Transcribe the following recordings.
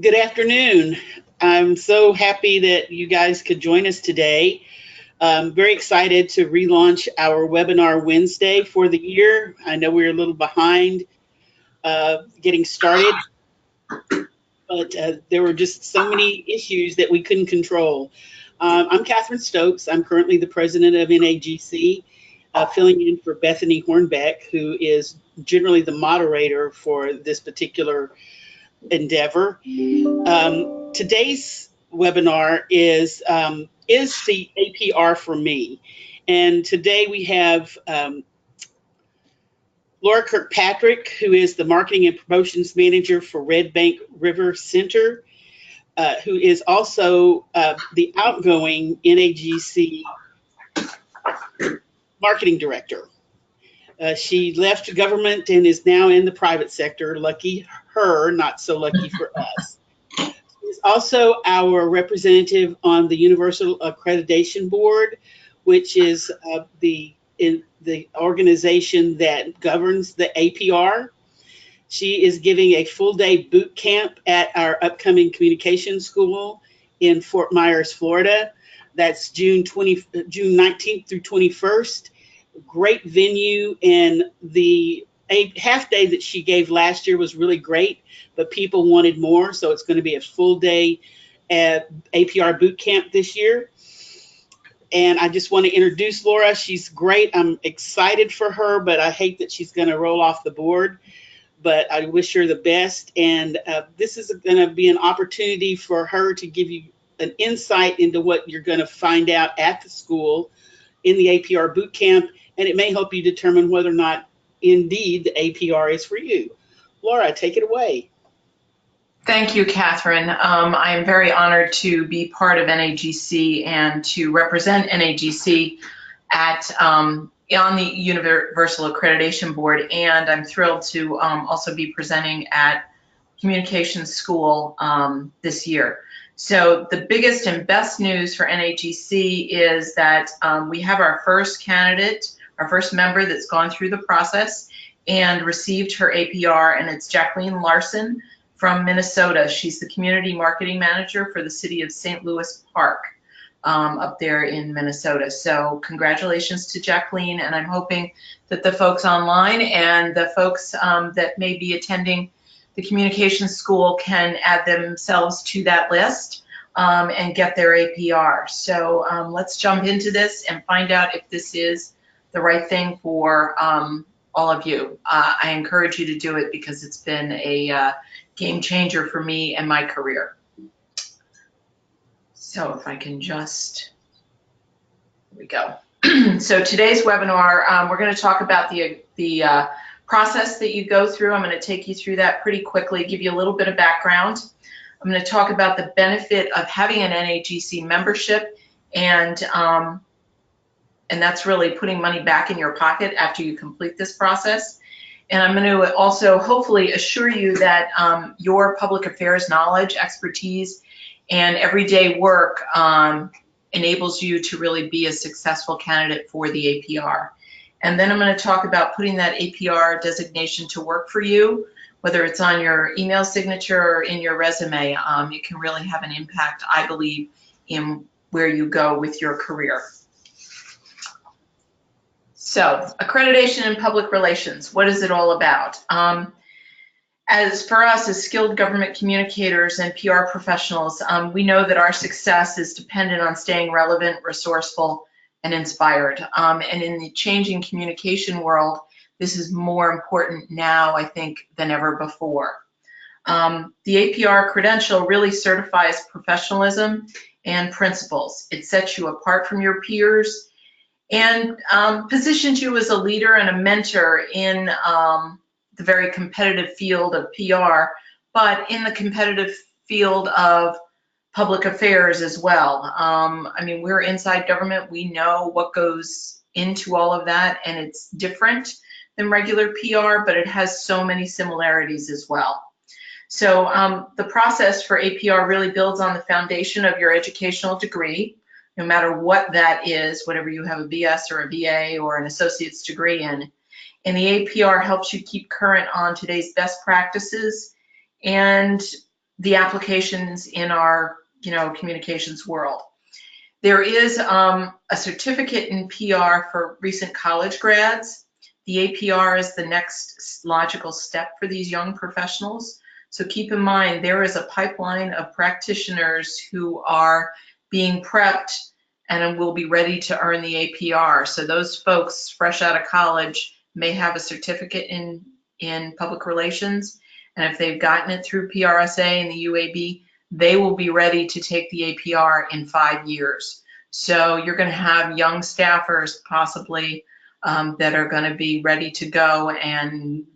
Good afternoon. I'm so happy that you guys could join us today. I'm very excited to relaunch our webinar Wednesday for the year. I know we're a little behind getting started, but there were just so many issues that we couldn't control. I'm Catherine Stokes. I'm currently the president of NAGC, filling in for Bethany Hornbeck, who is generally the moderator for this particular endeavor. Today's webinar is the APR for me, and today we have Laura Kirkpatrick, who is the marketing and promotions manager for Red Bank RiverCenter, who is also the outgoing NAGC marketing director. She left government and is now in the private sector. Lucky her, not so lucky for us. She's also our representative on the Universal Accreditation Board, which is the organization that governs the APR. She is giving a full-day boot camp at our upcoming communication school in Fort Myers, Florida. That's June 19th through 21st. Great venue, and the half day that she gave last year was really great, but people wanted more, so it's going to be a full day APR boot camp this year. And I just want to introduce Laura. She's great. I'm excited for her, but I hate that she's going to roll off the board, but I wish her the best. And this is going to be an opportunity for her to give you an insight into what you're going to find out at the school in the APR boot camp, and it may help you determine whether or not indeed the APR is for you. Laura, take it away. Thank you, Catherine. I am very honored to be part of NAGC and to represent NAGC on the Universal Accreditation Board, and I'm thrilled to also be presenting at Communications School this year. So the biggest and best news for NAGC is that we have our first candidate, our first member that's gone through the process and received her APR, and it's Jacqueline Larson from Minnesota. She's the community marketing manager for the city of St. Louis Park up there in Minnesota. So congratulations to Jacqueline, and I'm hoping that the folks online and the folks that may be attending the communications school can add themselves to that list and get their APR. So let's jump into this and find out if this is the right thing for all of you. I encourage you to do it because it's been a game changer for me and my career. So if I can just, here we go. So today's webinar, we're going to talk about the process that you go through. I'm going to take you through that pretty quickly, give you a little bit of background. I'm going to talk about the benefit of having an NAGC membership, and that's really putting money back in your pocket after you complete this process. And I'm going to also hopefully assure you that your public affairs knowledge, expertise, and everyday work enables you to really be a successful candidate for the APR. And then I'm going to talk about putting that APR designation to work for you, whether it's on your email signature or in your resume. It can really have an impact, I believe, in where you go with your career. So, accreditation and public relations, what is it all about? As for us as skilled government communicators and PR professionals, we know that our success is dependent on staying relevant, resourceful, and inspired. And in the changing communication world, this is more important now, I think, than ever before. The APR credential really certifies professionalism and principles. It sets you apart from your peers and positions you as a leader and a mentor in the very competitive field of PR, but in the competitive field of public affairs as well. I mean, we're inside government. We know what goes into all of that, and it's different than regular PR, but it has so many similarities as well. So the process for APR really builds on the foundation of your educational degree, no matter what that is, whatever you have a BS or a BA or an associate's degree in. And the APR helps you keep current on today's best practices and the applications in our, communications world. There is a certificate in PR for recent college grads. The APR is the next logical step for these young professionals. So keep in mind, there is a pipeline of practitioners who are being prepped and will be ready to earn the APR. So those folks fresh out of college may have a certificate in public relations. And if they've gotten it through PRSA and the UAB, they will be ready to take the APR in 5 years. So you're going to have young staffers possibly that are going to be ready to go and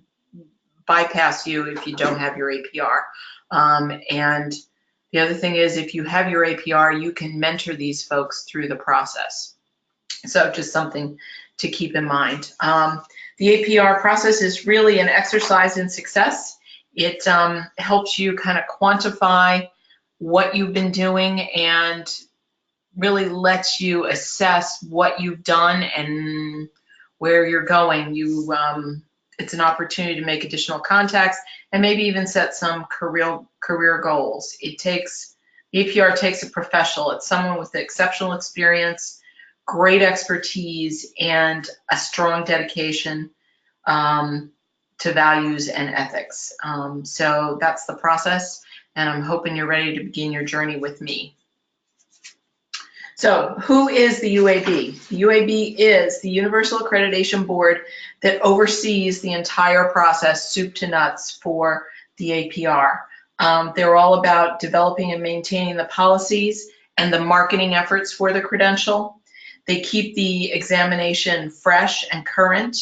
bypass you if you don't have your APR. And the other thing is, if you have your APR, you can mentor these folks through the process. So just something to keep in mind. The APR process is really an exercise in success. It helps you kind of quantify what you've been doing and really lets you assess what you've done and where you're going. It's an opportunity to make additional contacts and maybe even set some career goals. The APR takes a professional. It's someone with exceptional experience, great expertise, and a strong dedication to values and ethics. So that's the process, and I'm hoping you're ready to begin your journey with me. So who is the UAB? The UAB is the Universal Accreditation Board that oversees the entire process, soup to nuts, for the APR. They're all about developing and maintaining the policies and the marketing efforts for the credential. They keep the examination fresh and current.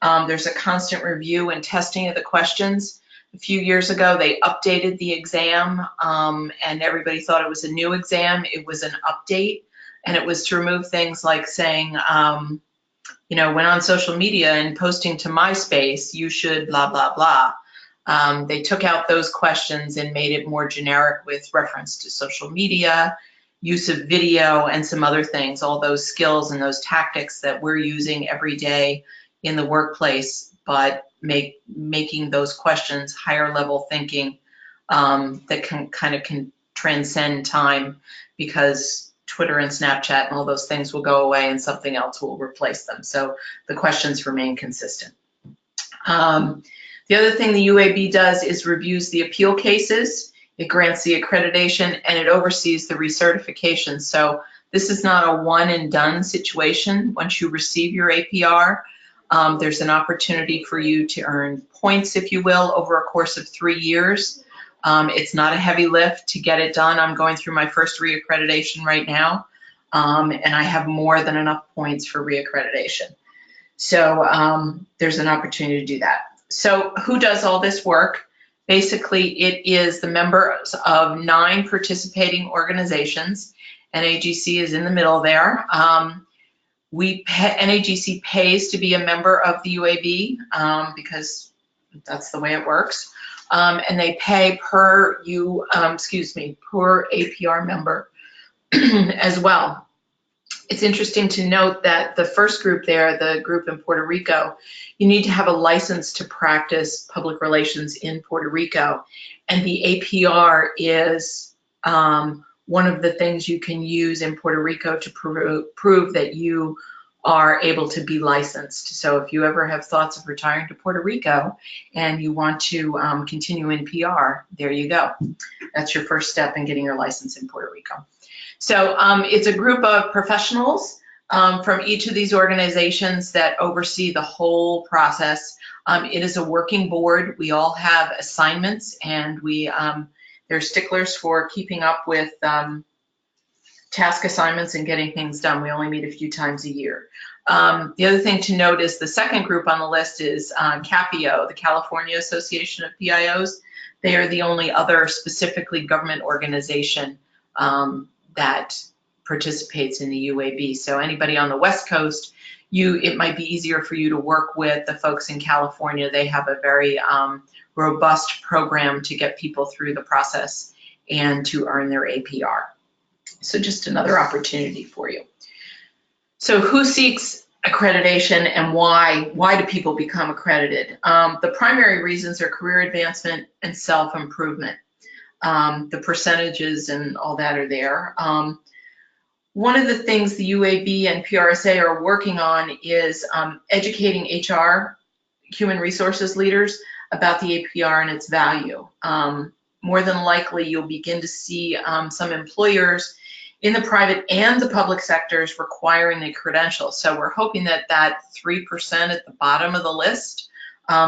There's a constant review and testing of the questions. A few years ago, they updated the exam, and everybody thought it was a new exam. It was an update. And it was to remove things like saying, when on social media and posting to MySpace, you should blah, blah, blah. They took out those questions and made it more generic with reference to social media, use of video, and some other things, all those skills and those tactics that we're using every day in the workplace, but making those questions higher level thinking that can transcend time, because Twitter and Snapchat and all those things will go away and something else will replace them. So the questions remain consistent. The other thing the UAB does is reviews the appeal cases. It grants the accreditation and it oversees the recertification. So this is not a one and done situation. Once you receive your APR, there's an opportunity for you to earn points, if you will, over a course of 3 years. It's not a heavy lift to get it done. I'm going through my first reaccreditation right now, and I have more than enough points for reaccreditation. So there's an opportunity to do that. So who does all this work? Basically, it is the members of 9 participating organizations. NAGC is in the middle there. NAGC pays to be a member of the UAB because that's the way it works. And they pay per APR member as well. It's interesting to note that the first group there, the group in Puerto Rico, you need to have a license to practice public relations in Puerto Rico. And the APR is one of the things you can use in Puerto Rico to prove that you are able to be licensed. So if you ever have thoughts of retiring to Puerto Rico and you want to continue in PR, there you go. That's your first step in getting your license in Puerto Rico. So it's a group of professionals from each of these organizations that oversee the whole process. It is a working board. We all have assignments, and they're sticklers for keeping up with task assignments and getting things done. We only meet a few times a year. The other thing to note is the second group on the list is CAPIO, the California Association of PIOs. They are the only other specifically government organization that participates in the UAB. So anybody on the West Coast, it might be easier for you to work with the folks in California. They have a very robust program to get people through the process and to earn their APR. So just another opportunity for you. So who seeks accreditation and why? Why do people become accredited? The primary reasons are career advancement and self-improvement. The percentages and all that are there. One of the things the UAB and PRSA are working on is educating HR, human resources leaders, about the APR and its value. More than likely, you'll begin to see some employers in the private and the public sectors requiring a credential. So we're hoping that that 3% at the bottom of the list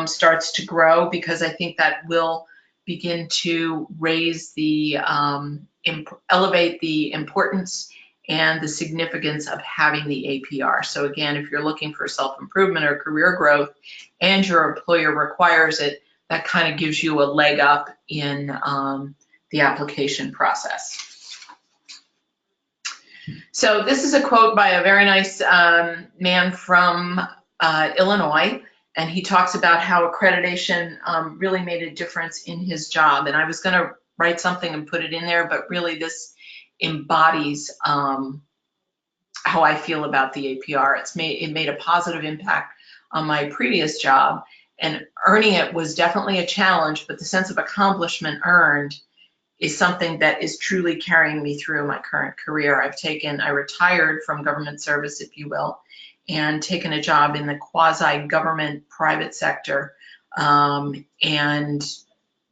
starts to grow, because I think that will begin to raise the, elevate the importance and the significance of having the APR. So again, if you're looking for self-improvement or career growth and your employer requires it, that kind of gives you a leg up in the application process. So this is a quote by a very nice man from Illinois, and he talks about how accreditation really made a difference in his job. And I was going to write something and put it in there, but really this embodies how I feel about the APR. It made a positive impact on my previous job, and earning it was definitely a challenge, but the sense of accomplishment earned is something that is truly carrying me through my current career. I retired from government service, if you will, and taken a job in the quasi-government private sector. And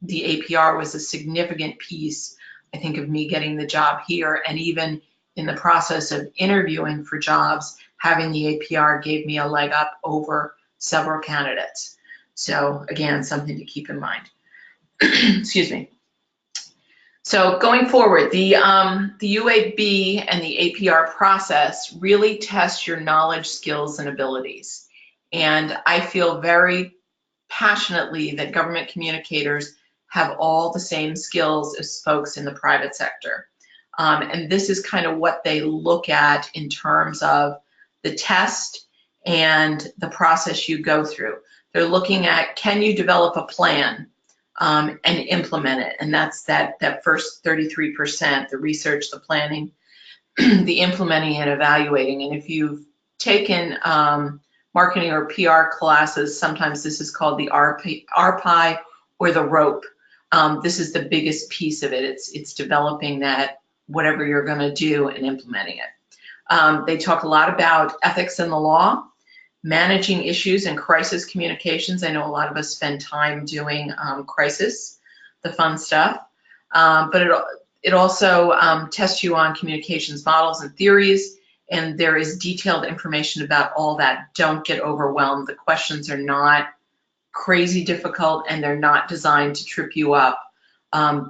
the APR was a significant piece, I think, of me getting the job here. And even in the process of interviewing for jobs, having the APR gave me a leg up over several candidates. So again, something to keep in mind. Excuse me. So going forward, the UAB and the APR process really tests your knowledge, skills, and abilities. And I feel very passionately that government communicators have all the same skills as folks in the private sector. And this is kind of what they look at in terms of the test and the process you go through. They're looking at, can you develop a plan and implement it? And that's that first 33%, the research, the planning, the implementing and evaluating. And if you've taken marketing or PR classes, sometimes this is called the RPI or the rope. This is the biggest piece of it. It's developing that, whatever you're going to do, and implementing it. They talk a lot about ethics in the law, managing issues and crisis communications. I know a lot of us spend time doing crisis, the fun stuff, but it also tests you on communications models and theories, and there is detailed information about all that. Don't get overwhelmed. The questions are not crazy difficult, and they're not designed to trip you up.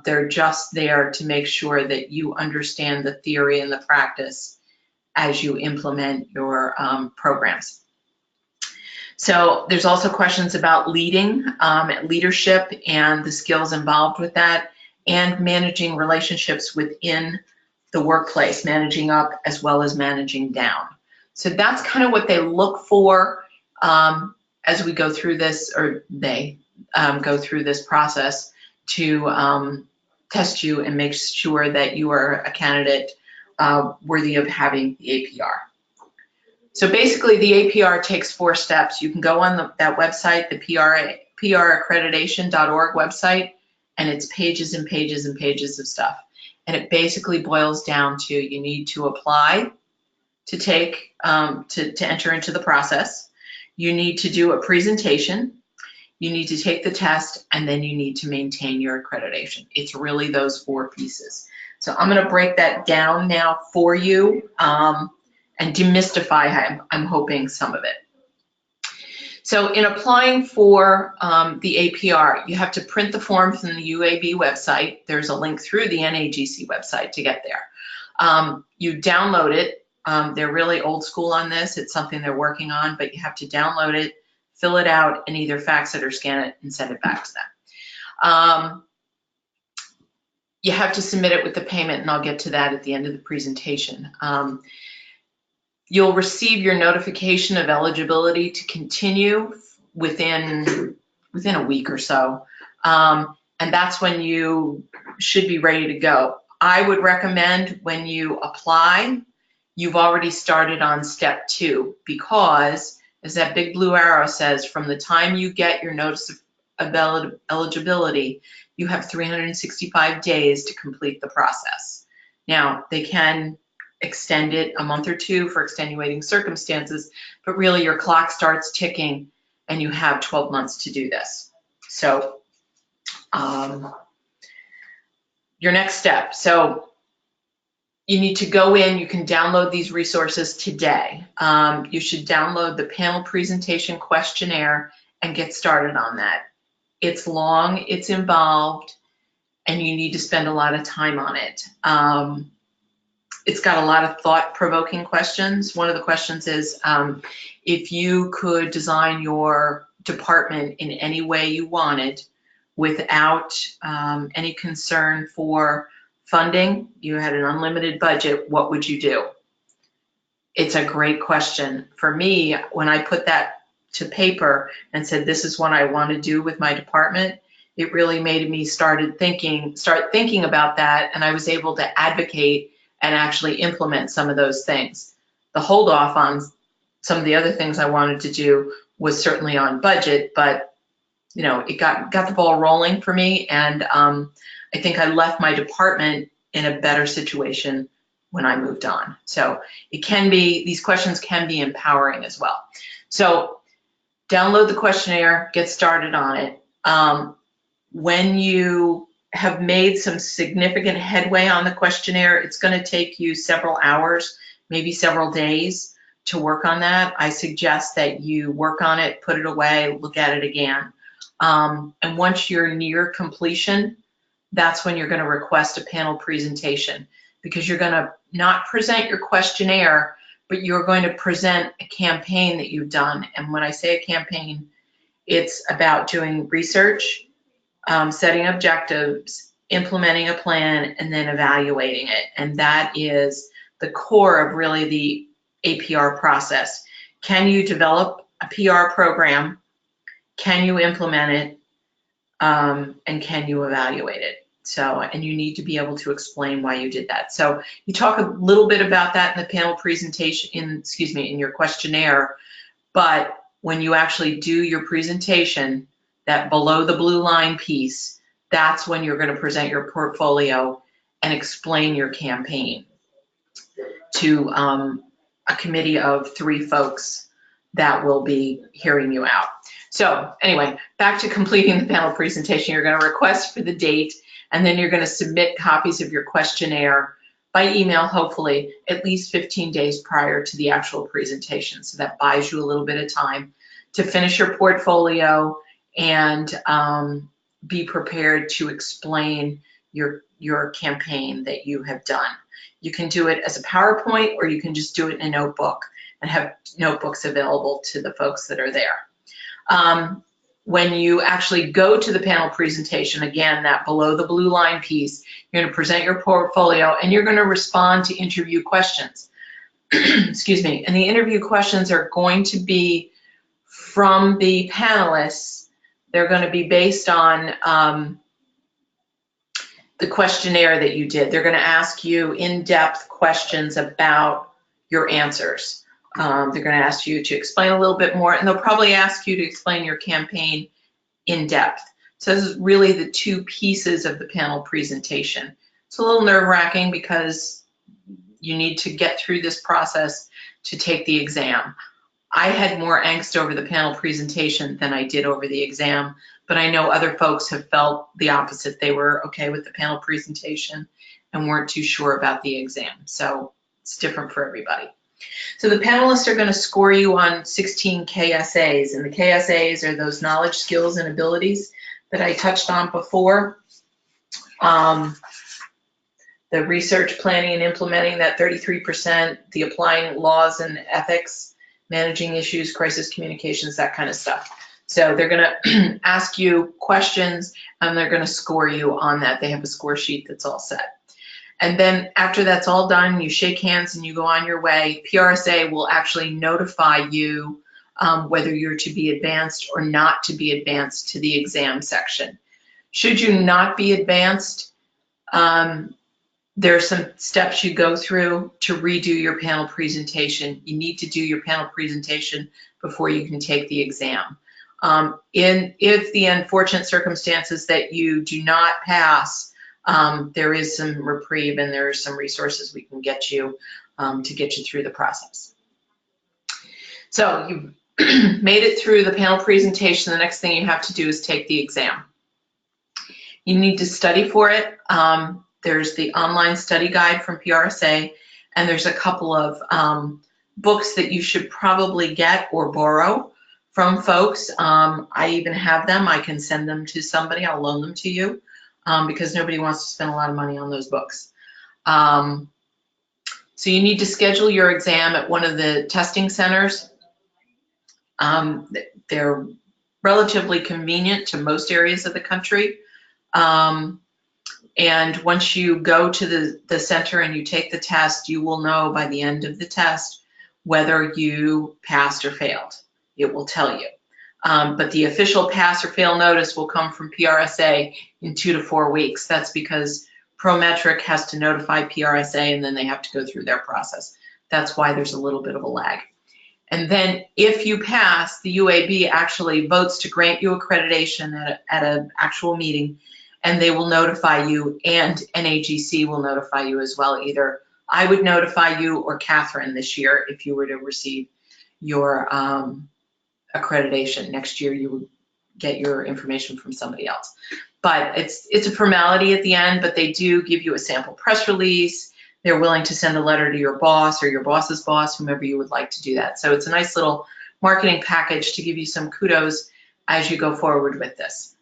They're just there to make sure that you understand the theory and the practice as you implement your programs. So there's also questions about leading, leadership and the skills involved with that, and managing relationships within the workplace, managing up as well as managing down. So that's kind of what they look for as we go through this, or they go through this process to test you and make sure that you are a candidate worthy of having the APR. So basically, the APR takes 4 steps. You can go on that website, the praccreditation.org website, and it's pages and pages and pages of stuff. And it basically boils down to, you need to apply to take, to enter into the process. You need to do a presentation. You need to take the test, and then you need to maintain your accreditation. It's really those 4 pieces. So I'm going to break that down now for you. And demystify, I'm hoping, some of it. So in applying for the APR, you have to print the form from the UAB website. There's a link through the NAGC website to get there. You download it. They're really old school on this. It's something they're working on, but you have to download it, fill it out, and either fax it or scan it and send it back to them. You have to submit it with the payment, and I'll get to that at the end of the presentation. You'll receive your notification of eligibility to continue within a week or so. And that's when you should be ready to go. I would recommend when you apply, you've already started on step 2, because, as that big blue arrow says, from the time you get your notice of eligibility, you have 365 days to complete the process. Now, they can extend it a month or two for extenuating circumstances, but really your clock starts ticking and you have 12 months to do this. So your next step. So you need to go in, you can download these resources today. You should download the panel presentation questionnaire and get started on that. It's long, it's involved, and you need to spend a lot of time on it. It's got a lot of thought-provoking questions. One of the questions is, if you could design your department in any way you wanted without any concern for funding, you had an unlimited budget, what would you do? It's a great question. For me, when I put that to paper and said, this is what I want to do with my department, it really made me start thinking about that, and I was able to advocate and actually implement some of those things. The hold off on some of the other things I wanted to do was certainly on budget, but you know, it got the ball rolling for me, and I think I left my department in a better situation when I moved on. So it can be, these questions can be empowering as well. So download the questionnaire, get started on it. When you have made some significant headway on the questionnaire, it's going to take you several hours, maybe several days to work on that. I suggest that you work on it, put it away, look at it again. And once you're near completion, that's when you're going to request a panel presentation, because you're going to not present your questionnaire, but you're going to present a campaign that you've done. And when I say a campaign, it's about doing research, setting objectives, implementing a plan, and then evaluating it. And that is the core of really the APR process. Can you develop a PR program? Can you implement it? And can you evaluate it? So, and you need to be able to explain why you did that. So you talk a little bit about that in the panel presentation, in your questionnaire, but when you actually do your presentation, that below the blue line piece, that's when you're going to present your portfolio and explain your campaign to a committee of 3 folks that will be hearing you out. So anyway, back to completing the panel presentation. You're going to request for the date, and then you're going to submit copies of your questionnaire by email, hopefully, at least 15 days prior to the actual presentation. So that buys you a little bit of time to finish your portfolio and be prepared to explain your campaign that you have done. You can do it as a PowerPoint, or you can just do it in a notebook and have notebooks available to the folks that are there. When you actually go to the panel presentation, again, that below the blue line piece, you're going to present your portfolio and you're going to respond to interview questions. Excuse me. And the interview questions are going to be from the panelists. They're going to be based on the questionnaire that you did. They're going to ask you in-depth questions about your answers. They're going to ask you to explain a little bit more, and they'll probably ask you to explain your campaign in depth. So this is really the 2 pieces of the panel presentation. It's a little nerve-wracking because you need to get through this process to take the exam. I had more angst over the panel presentation than I did over the exam, but I know other folks have felt the opposite. They were okay with the panel presentation and weren't too sure about the exam. So it's different for everybody. So the panelists are going to score you on 16 KSAs, and the KSAs are those knowledge, skills, and abilities that I touched on before. The research, planning, and implementing, that 33%, the applying laws and ethics, managing issues, crisis communications, that kind of stuff. So they're going to ask you questions, and they're going to score you on that. They have a score sheet that's all set. And then after that's all done, you shake hands and you go on your way. PRSA will actually notify you whether you're to be advanced or not to be advanced to the exam section. Should you not be advanced, there are some steps you go through to redo your panel presentation. You need to do your panel presentation before you can take the exam. If the unfortunate circumstances that you do not pass, there is some reprieve and there are some resources we can get you to get you through the process. So you've made it through the panel presentation. The next thing you have to do is take the exam. You need to study for it. There's the online study guide from PRSA, and there's a couple of books that you should probably get or borrow from folks. I even have them. I can send them to somebody. I'll loan them to you because nobody wants to spend a lot of money on those books. So you need to schedule your exam at one of the testing centers. They're relatively convenient to most areas of the country. And once you go to the center and you take the test, you will know by the end of the test whether you passed or failed. It will tell you. But the official pass or fail notice will come from PRSA in 2 to 4 weeks. That's because Prometric has to notify PRSA and then they have to go through their process. That's why there's a little bit of a lag. And then if you pass, the UAB actually votes to grant you accreditation at an actual meeting, and they will notify you, and NAGC will notify you as well. Either I would notify you or Catherine this year if you were to receive your accreditation. Next year you would get your information from somebody else. But it's a formality at the end, but they do give you a sample press release. They're willing to send a letter to your boss or your boss's boss, whomever you would like to do that. So it's a nice little marketing package to give you some kudos as you go forward with this.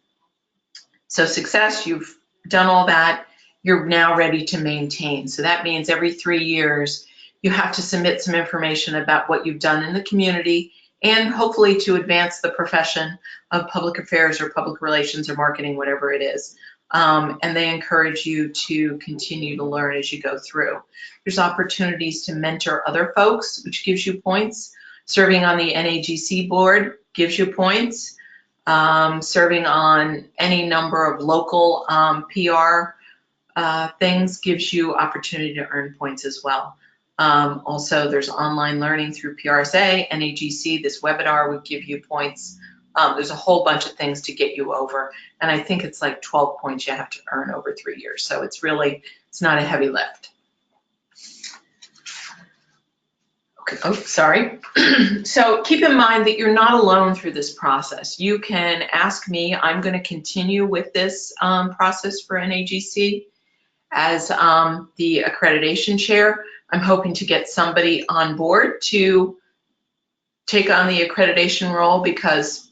So success, you've done all that. You're now ready to maintain. So that means every 3 years, you have to submit some information about what you've done in the community and hopefully to advance the profession of public affairs or public relations or marketing, whatever it is. And they encourage you to continue to learn as you go through. There's opportunities to mentor other folks, which gives you points. Serving on the NAGC board gives you points. Serving on any number of local PR things gives you opportunity to earn points as well. Also, there's online learning through PRSA, NAGC. This webinar would give you points. There's a whole bunch of things to get you over. And I think it's like 12 points you have to earn over 3 years. So it's not a heavy lift. Okay, oh, sorry. So keep in mind that you're not alone through this process. You can ask me. I'm going to continue with this process for NAGC as the accreditation chair. I'm hoping to get somebody on board to take on the accreditation role because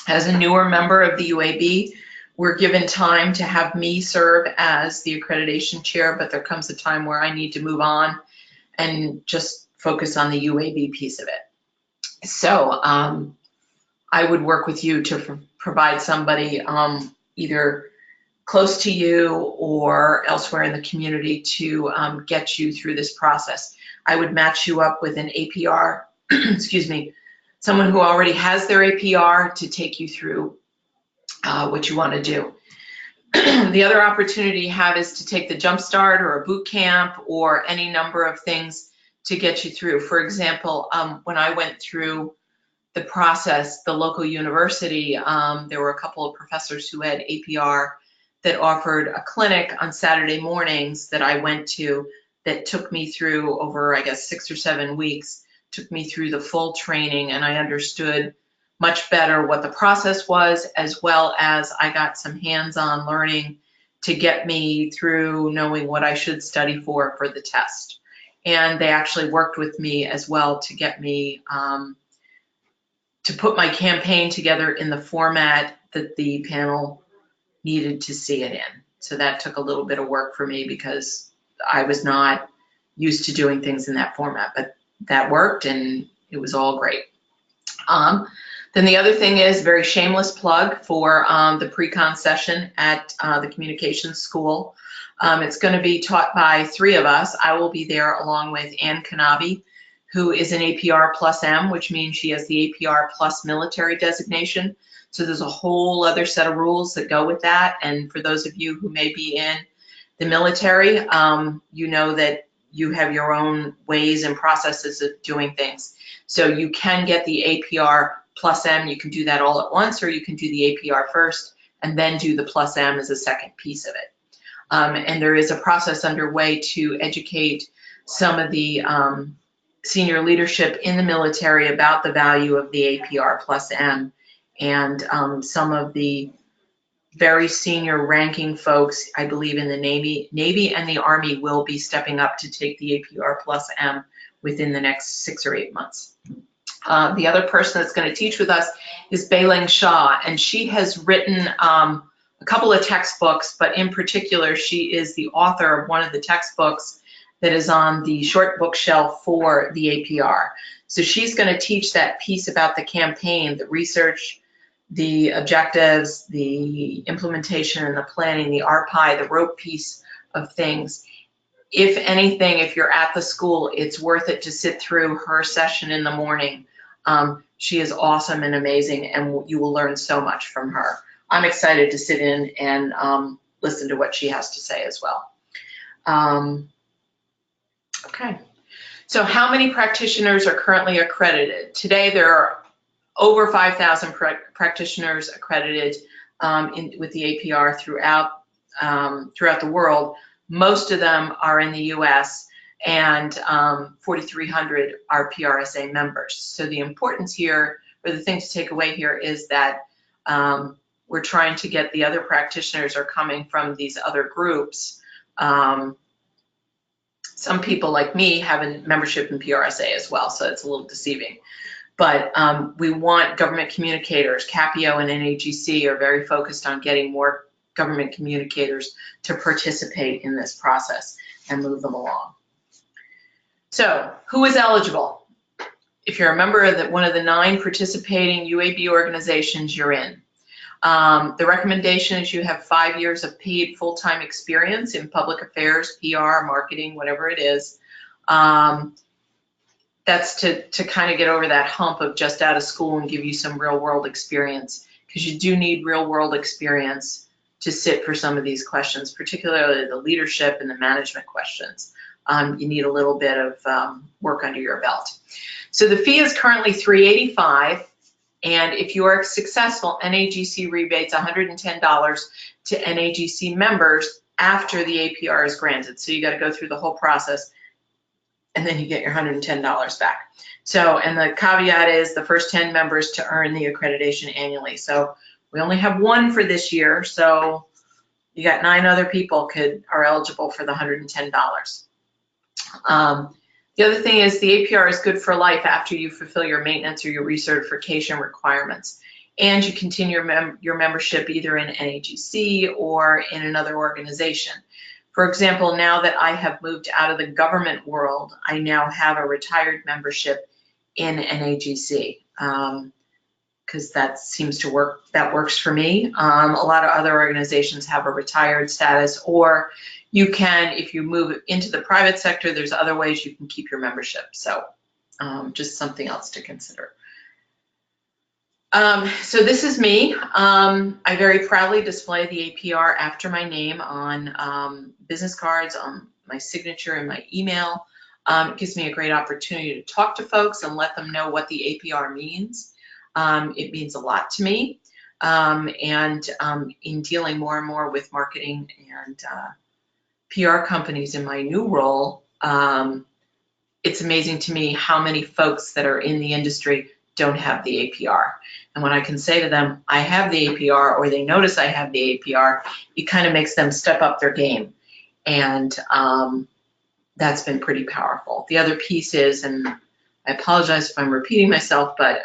as a newer member of the UAB, we're given time to have me serve as the accreditation chair, but there comes a time where I need to move on and just focus on the UAB piece of it. So I would work with you to provide somebody either close to you or elsewhere in the community to get you through this process. I would match you up with an APR, excuse me, someone who already has their APR to take you through what you want to do. The other opportunity you have is to take the Jump Start or a boot camp or any number of things to get you through. For example, when I went through the process, the local university, there were a couple of professors who had APR that offered a clinic on Saturday mornings that I went to that took me through over, I guess, 6 or 7 weeks, took me through the full training, and I understood much better what the process was, as well as I got some hands-on learning to get me through knowing what I should study for the test. And they actually worked with me as well to get me to put my campaign together in the format that the panel needed to see it in. So that took a little bit of work for me because I was not used to doing things in that format, but that worked and it was all great. Then the other thing is, very shameless plug for the pre-con session at the communications school. It's going to be taught by 3 of us. I will be there along with Ann Kanabi, who is an APR plus M, which means she has the APR plus military designation. So there's a whole other set of rules that go with that. And for those of you who may be in the military, you know that you have your own ways and processes of doing things. So you can get the APR plus M, you can do that all at once, or you can do the APR first and then do the plus M as a second piece of it. And there is a process underway to educate some of the senior leadership in the military about the value of the APR plus M, and some of the very senior ranking folks, I believe in the Navy and the Army, will be stepping up to take the APR plus M within the next 6 or 8 months. The other person that's going to teach with us is Bailing Shaw, and she has written a couple of textbooks, but in particular, she is the author of one of the textbooks that is on the short bookshelf for the APR. So she's going to teach that piece about the campaign, the research, the objectives, the implementation and the planning, the RPI, the rope piece of things. If anything, if you're at the school, it's worth it to sit through her session in the morning. She is awesome and amazing, and you will learn so much from her. I'm excited to sit in and listen to what she has to say as well. Okay, so how many practitioners are currently accredited? Today there are over 5,000 practitioners accredited with the APR throughout the world. Most of them are in the US, and 4,300 are PRSA members. So the importance here, or the thing to take away here, is that we're trying to get the other practitioners are coming from these other groups. Some people like me have a membership in PRSA as well, so it's a little deceiving. But we want government communicators. CAPIO and NAGC are very focused on getting more government communicators to participate in this process and move them along. So who is eligible? If you're a member of one of the 9 participating UAB organizations, you're in. The recommendation is you have 5 years of paid full-time experience in public affairs, PR, marketing, whatever it is. That's to kind of get over that hump of just out of school and give you some real world experience, because you do need real world experience to sit for some of these questions, particularly the leadership and the management questions. You need a little bit of work under your belt. So the fee is currently $385, and if you are successful, NAGC rebates $110 to NAGC members after the APR is granted. So you got to go through the whole process, and then you get your $110 back. So, and the caveat is the first 10 members to earn the accreditation annually. So we only have 1 for this year, so you got 9 other people are eligible for the $110. The other thing is the APR is good for life after you fulfill your maintenance or your recertification requirements. And you continue your membership either in NAGC or in another organization. For example, now that I have moved out of the government world, I now have a retired membership in NAGC, because that seems to work, that works for me. A lot of other organizations have a retired status, or you can, if you move into the private sector, there's other ways you can keep your membership. So just something else to consider. So this is me. I very proudly display the APR after my name on business cards, on my signature and my email. It gives me a great opportunity to talk to folks and let them know what the APR means. It means a lot to me. And in dealing more and more with marketing and PR companies in my new role, it's amazing to me how many folks that are in the industry don't have the APR. And when I can say to them, I have the APR, or they notice I have the APR, it kind of makes them step up their game. And that's been pretty powerful. The other piece is, and I apologize if I'm repeating myself, but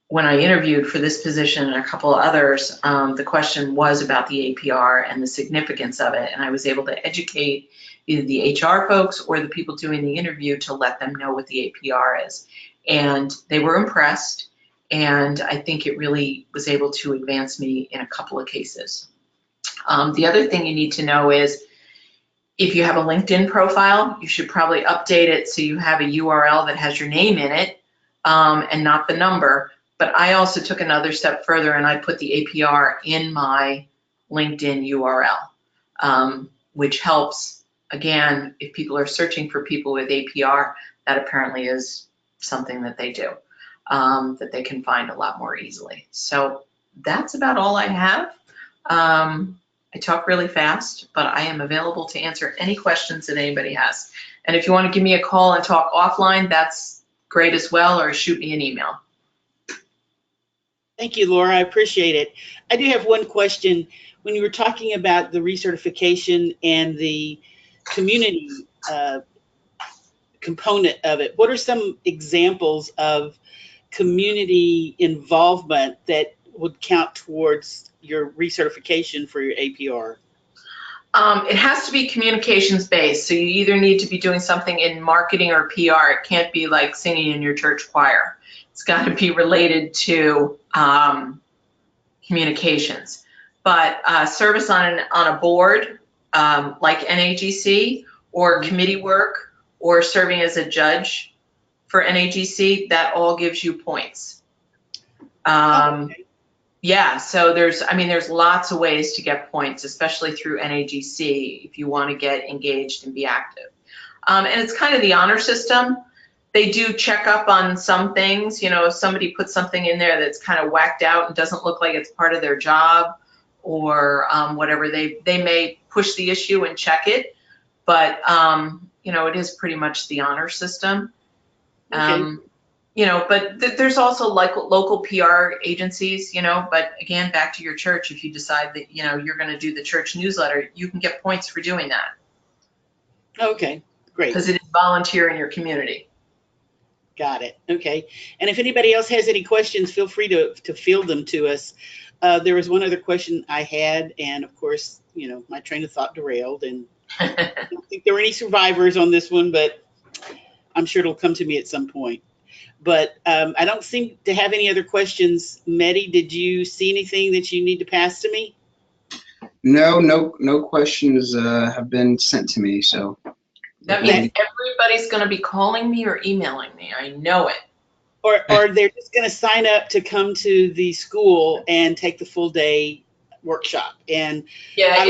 when I interviewed for this position and a couple of others, the question was about the APR and the significance of it. And I was able to educate either the HR folks or the people doing the interview to let them know what the APR is. And they were impressed. And I think it really was able to advance me in a couple of cases. The other thing you need to know is, if you have a LinkedIn profile, you should probably update it so you have a URL that has your name in it and not the number. But I also took another step further, and I put the APR in my LinkedIn URL, which helps, again, if people are searching for people with APR, that apparently is something that they do. that they can find a lot more easily. So that's about all I have. I talk really fast, but I am available to answer any questions that anybody has. And if you want to give me a call and talk offline, that's great as well, or shoot me an email. Thank you, Laura. I appreciate it. I do have one question. When you were talking about the recertification and the community component of it, what are some examples of community involvement that would count towards your recertification for your APR? It has to be communications based. So you either need to be doing something in marketing or PR. It can't be like singing in your church choir. It's got to be related to communications. But service on a board like NAGC, or committee work, or serving as a judge for NAGC, that all gives you points. Okay. Yeah, so there's lots of ways to get points, especially through NAGC if you want to get engaged and be active. And it's kind of the honor system. They do check up on some things. You know, if somebody puts something in there that's kind of whacked out and doesn't look like it's part of their job or whatever, they may push the issue and check it. But, you know, it is pretty much the honor system. Okay. You know, but there's also like local PR agencies, you know, but again, back to your church, if you decide that, you know, you're going to do the church newsletter, you can get points for doing that. Okay, great. Because it is volunteer in your community. Got it. Okay. And if anybody else has any questions, feel free to field them to us. There was one other question I had, and of course, you know, my train of thought derailed, and I don't think there were any survivors on this one, but I'm sure it'll come to me at some point. But I don't seem to have any other questions. Mehdi, did you see anything that you need to pass to me? No questions have been sent to me. So that means everybody's going to be calling me or emailing me. I know it. Or they're just going to sign up to come to the school and take the full day workshop. And yeah,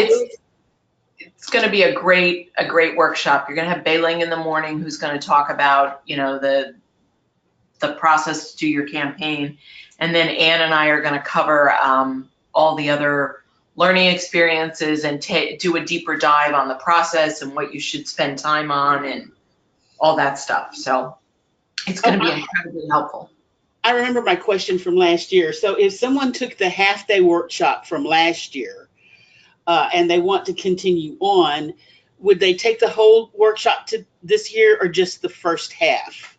it's going to be a great workshop. You're going to have Beiling in the morning, who's going to talk about, you know, the process to do your campaign. And then Ann and I are going to cover all the other learning experiences and do a deeper dive on the process and what you should spend time on and all that stuff. So it's going to be incredibly helpful. I remember my question from last year. So if someone took the half-day workshop from last year and they want to continue on, would they take the whole workshop to this year or just the first half?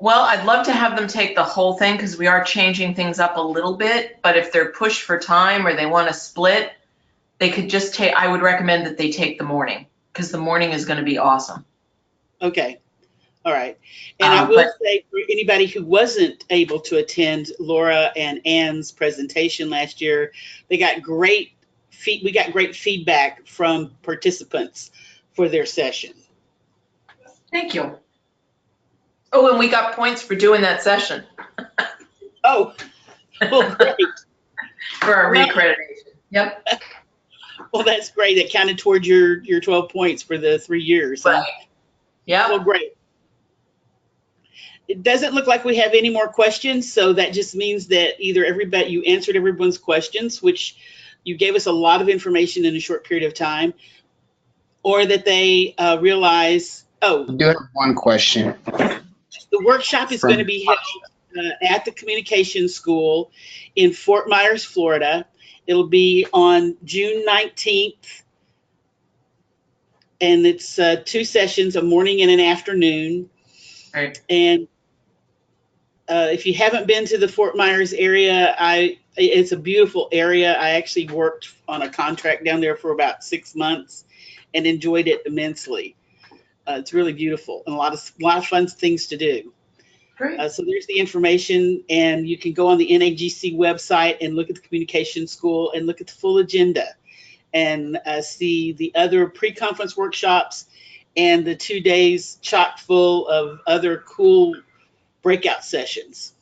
Well, I'd love to have them take the whole thing because we are changing things up a little bit. But if they're pushed for time or they want to split, they could just take, I would recommend that they take the morning because the morning is going to be awesome. Okay. All right. And I will say for anybody who wasn't able to attend Laura and Ann's presentation last year, we got great feedback from participants for their session. Thank you. Oh, and we got points for doing that session. Oh, well, great. For our reaccreditation. Yep. Well, that's great. It counted towards your 12 points for the 3 years. Right. Yeah. Well, great. It doesn't look like we have any more questions, so that just means that either you answered everyone's questions, which you gave us a lot of information in a short period of time, or that they realize, oh. I do have one question. The workshop is going to be held at the Communications School in Fort Myers, Florida. It'll be on June 19th, and it's 2 sessions, a morning and an afternoon. Right. And if you haven't been to the Fort Myers area, it's a beautiful area. I actually worked on a contract down there for about 6 months and enjoyed it immensely. It's really beautiful and a lot of fun things to do. Great. So there's the information, and you can go on the NAGC website and look at the Communication School and look at the full agenda and see the other pre-conference workshops and the 2 days chock full of other cool breakout sessions.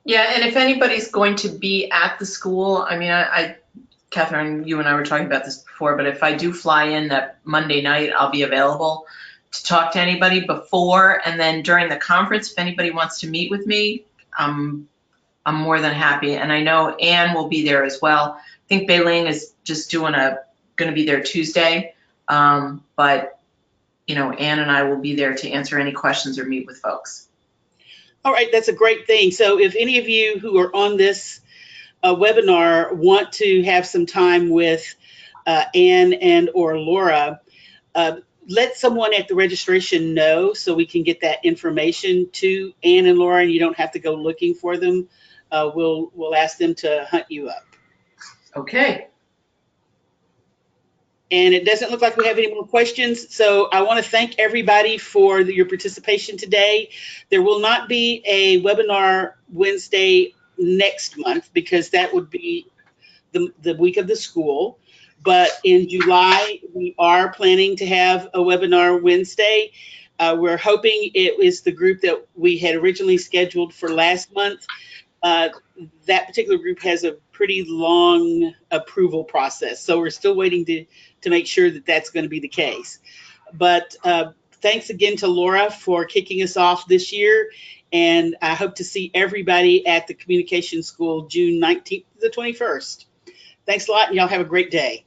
Yeah, and if anybody's going to be at the school, I mean, Catherine, you and I were talking about this before, but if I do fly in that Monday night, I'll be available to talk to anybody before, and then during the conference, if anybody wants to meet with me, I'm more than happy. And I know Ann will be there as well. I think Beiling is just going to be there Tuesday. But, you know, Ann and I will be there to answer any questions or meet with folks. All right, that's a great thing. So if any of you who are on this webinar want to have some time with Ann and or Laura, let someone at the registration know so we can get that information to Ann and Laura, and you don't have to go looking for them. We'll ask them to hunt you up. Okay. And it doesn't look like we have any more questions. So I want to thank everybody for your participation today. There will not be a webinar Wednesday next month because that would be the week of the school. But in July, we are planning to have a webinar Wednesday. We're hoping it is the group that we had originally scheduled for last month. That particular group has a pretty long approval process. So we're still waiting to make sure that that's going to be the case. But thanks again to Laura for kicking us off this year. And I hope to see everybody at the Communication School June 19th to the 21st. Thanks a lot, and y'all have a great day.